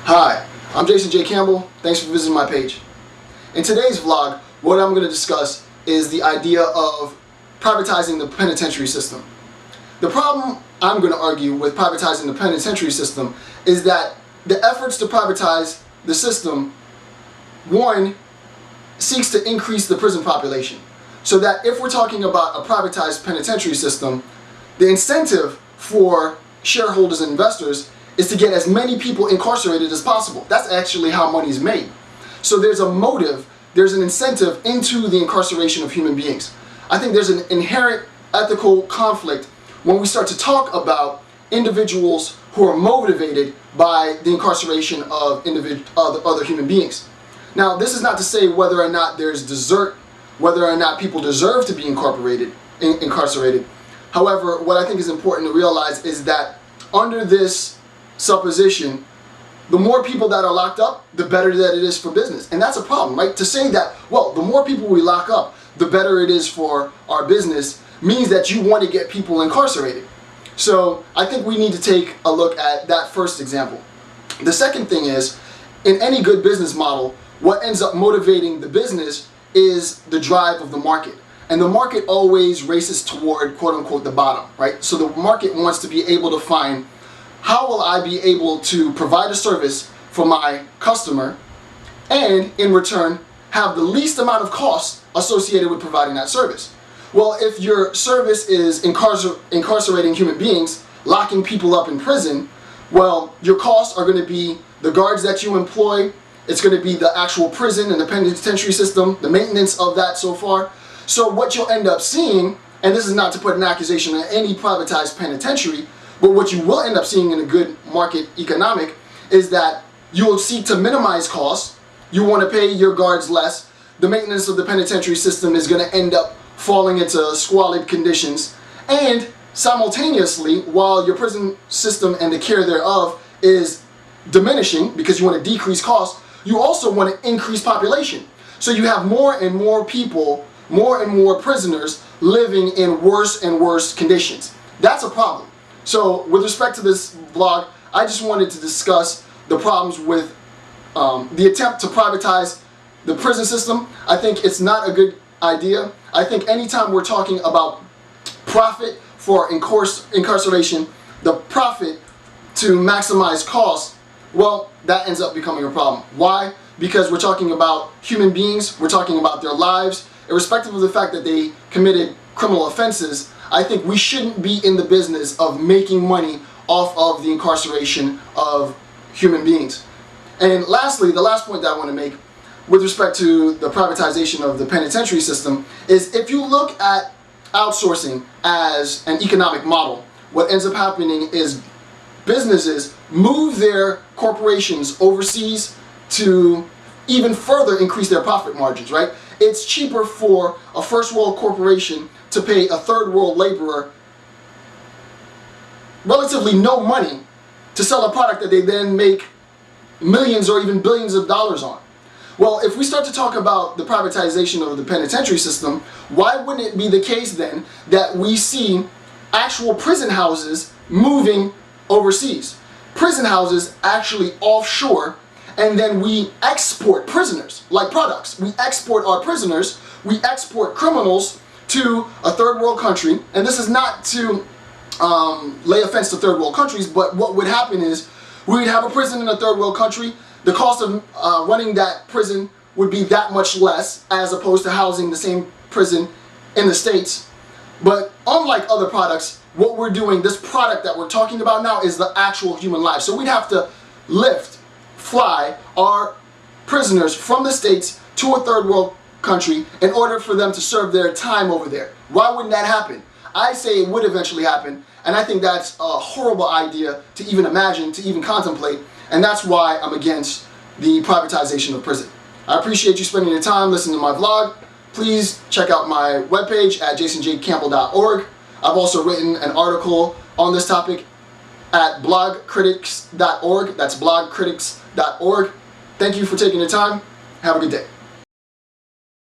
Hi, I'm Jason J. Campbell. Thanks for visiting my page. In today's vlog, what I'm going to discuss is the idea of privatizing the penitentiary system. The problem I'm going to argue with privatizing the penitentiary system is that the efforts to privatize the system, one, seeks to increase the prison population. So that if we're talking about a privatized penitentiary system, the incentive for shareholders and investors is to get as many people incarcerated as possible. That's actually how money's made. So there's a motive, there's an incentive into the incarceration of human beings. I think there's an inherent ethical conflict when we start to talk about individuals who are motivated by the incarceration of other human beings. Now, this is not to say whether or not there's whether or not people deserve to be incarcerated. However, what I think is important to realize is that under this supposition, the more people that are locked up, the better that it is for business. And that's a problem, right? To say that, well, the more people we lock up, the better it is for our business, means that you want to get people incarcerated. So I think we need to take a look at that first example. The second thing is, in any good business model, what ends up motivating the business is the drive of the market. And the market always races toward, quote unquote, the bottom, right? So the market wants to be able to find, how will I be able to provide a service for my customer and in return have the least amount of costs associated with providing that service? Well, if your service is incarcerating human beings, locking people up in prison, well, your costs are going to be the guards that you employ, it's going to be the actual prison and the penitentiary system, the maintenance of that so far. So what you'll end up seeing, and this is not to put an accusation on any privatized penitentiary, but what you will end up seeing in a good market economic is that you will seek to minimize costs. You want to pay your guards less. The maintenance of the penitentiary system is going to end up falling into squalid conditions. And simultaneously, while your prison system and the care thereof is diminishing because you want to decrease costs, you also want to increase population. So you have more and more people, more and more prisoners living in worse and worse conditions. That's a problem. So with respect to this vlog, I just wanted to discuss the problems with the attempt to privatize the prison system. I think it's not a good idea. I think anytime we're talking about profit for incarceration, the profit to maximize costs, well, that ends up becoming a problem. Why? Because we're talking about human beings, we're talking about their lives, irrespective of the fact that they committed criminal offenses. I think we shouldn't be in the business of making money off of the incarceration of human beings. And lastly, the last point that I want to make with respect to the privatization of the penitentiary system is, if you look at outsourcing as an economic model, what ends up happening is businesses move their corporations overseas to even further increase their profit margins, right? It's cheaper for a first world corporation to pay a third world laborer relatively no money to sell a product that they then make millions or even billions of dollars on. Well, if we start to talk about the privatization of the penitentiary system, why wouldn't it be the case then that we see actual prison houses moving overseas? Prison houses actually offshore, and then we export prisoners like products. We export our prisoners, we export criminals to a third world country, and this is not to lay offense to third world countries, but what would happen is we would have a prison in a third world country. The cost of running that prison would be that much less as opposed to housing the same prison in the States. But unlike other products, what we're doing, this product that we're talking about now, is the actual human life. So we'd have to fly our prisoners from the States to a third world country in order for them to serve their time over there. Why wouldn't that happen? I say it would eventually happen, and I think that's a horrible idea to even imagine, to even contemplate, and that's why I'm against the privatization of prison. I appreciate you spending your time listening to my vlog. Please check out my webpage at jasonjcampbell.org. I've also written an article on this topic at blogcritics.org. That's blogcritics.org. Thank you for taking your time. Have a good day.